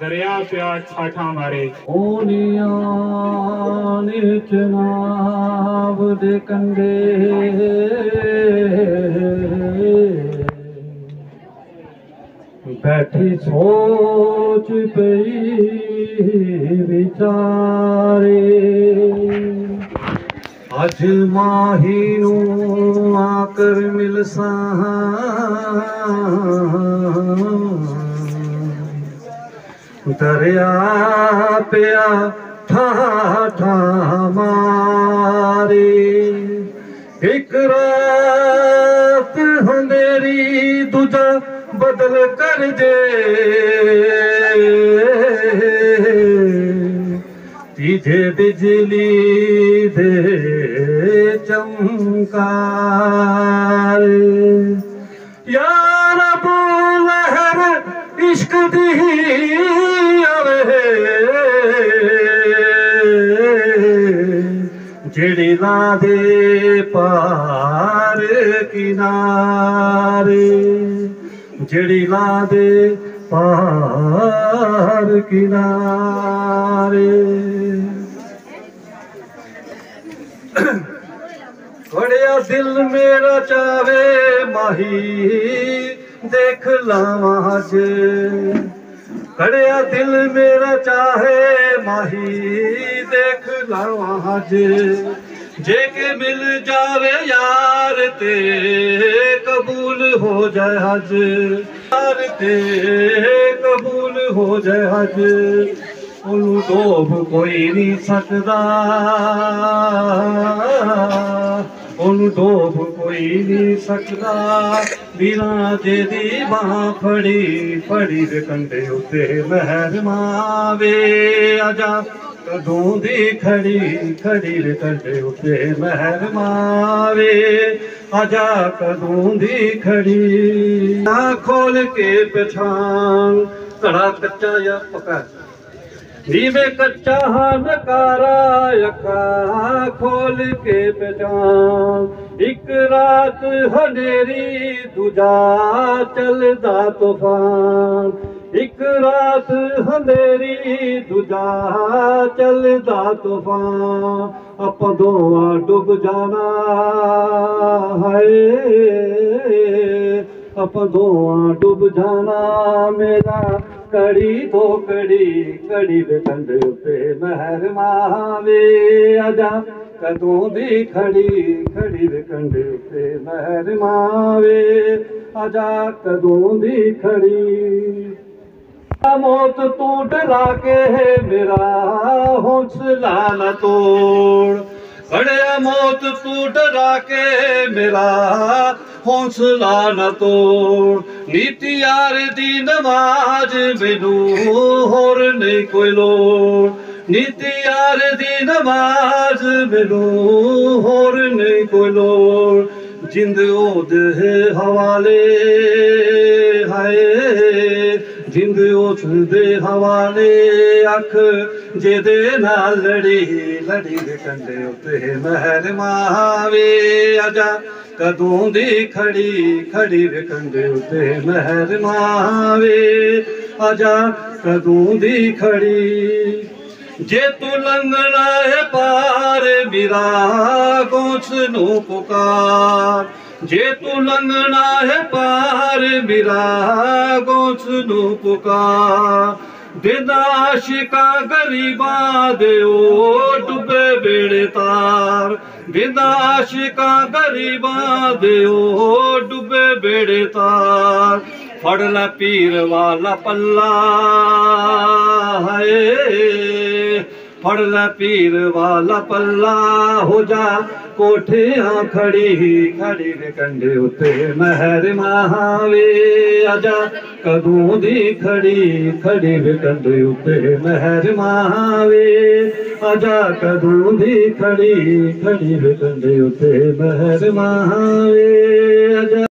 दरिया पिया ठाठा मारे। चनाब दे कंडे बैठी सोच पई विचारे अज माही नू आकर मिलसा दरिया पिया ठाठा मारे एक रात अंधेरी दूजा बदल कर जे तीजे बिजली दे चमकार यार अबू लहर इश्क दी आवे जेड़ी ला दे पार किनारे जेड़ी ला दे पार किनारे बड़िया दिल मेरा चावे माही देख लावा अज कड़िया दिल मेरा चाहे माही देख लावा अज जे के मिल जावे यार ते कबूल हो जाए हज यार ते कबूल हो जाए हज उन्हें डोब कोई नहीं सकदा उन्हें डोब कोई नहीं सकदा बिना जेदी बाह फड़ी फड़ी दे कंडे उत्ते महर मावे आजा कदों दी खड़ी खड़ी दे कंडे उत्ते महर मावे आजा कदों दी खड़ी ना खोल के पछान कड़ा कच्चा या पका नीवे कच्चा नकारा यका खोल के पहचान एक रात हनेरी दूजा चलदा तूफान एक रात हनेरी दूजा चलदा तूफान आप दोआ डूब जाना है आप दोआ डूब जाना मेरा कड़ी दो कड़ी कड़ी दे कंधे पे महर मावे आजा कदों दी खड़ी खड़ी दे कंधे पे महर मावे आजा कदों दी खड़ी मौत तू डरा के मेरा हौसला न तोड़ बड़े मौत तू डरा के मेरा हौसला न तोड़ नीति यार दी नमाज मैनू होर नहीं कोई लोड़ नीति यार दी नमाज मैनू होर नहीं कोई लोड़ जिंद ओदे हवाले हाय जिंद उस दे हवाले अख जेदे नाल लड़ी लड़ी दे कंडे उत्ते महर मावे आजा कदों दी खड़ी खड़ी दे कंडे उत्ते महर मावे आजा कदों दी खड़ी जे तू लंघना है पार मेरा गोच नू पुकार जे तू लंघना है पार मेरा गोच नू पुकार देदा आशिका गरीबा दे ओ डुबे बेड़े तार देदा आशिका गरीबा दे ओ डुबे बेड़े तार फड़ ला पीर वाला पल्ला है फड़ ला पीर वाला पल्ला हो जा कोठियां खड़ी खड़ी दे कंडे उत्ते महर मावे आजा कदों दी खड़ी खड़ी दे कंडे उत्ते महर मावे आजा कदों दी खड़ी खड़ी दे कंडे उत्ते महर मावे आजा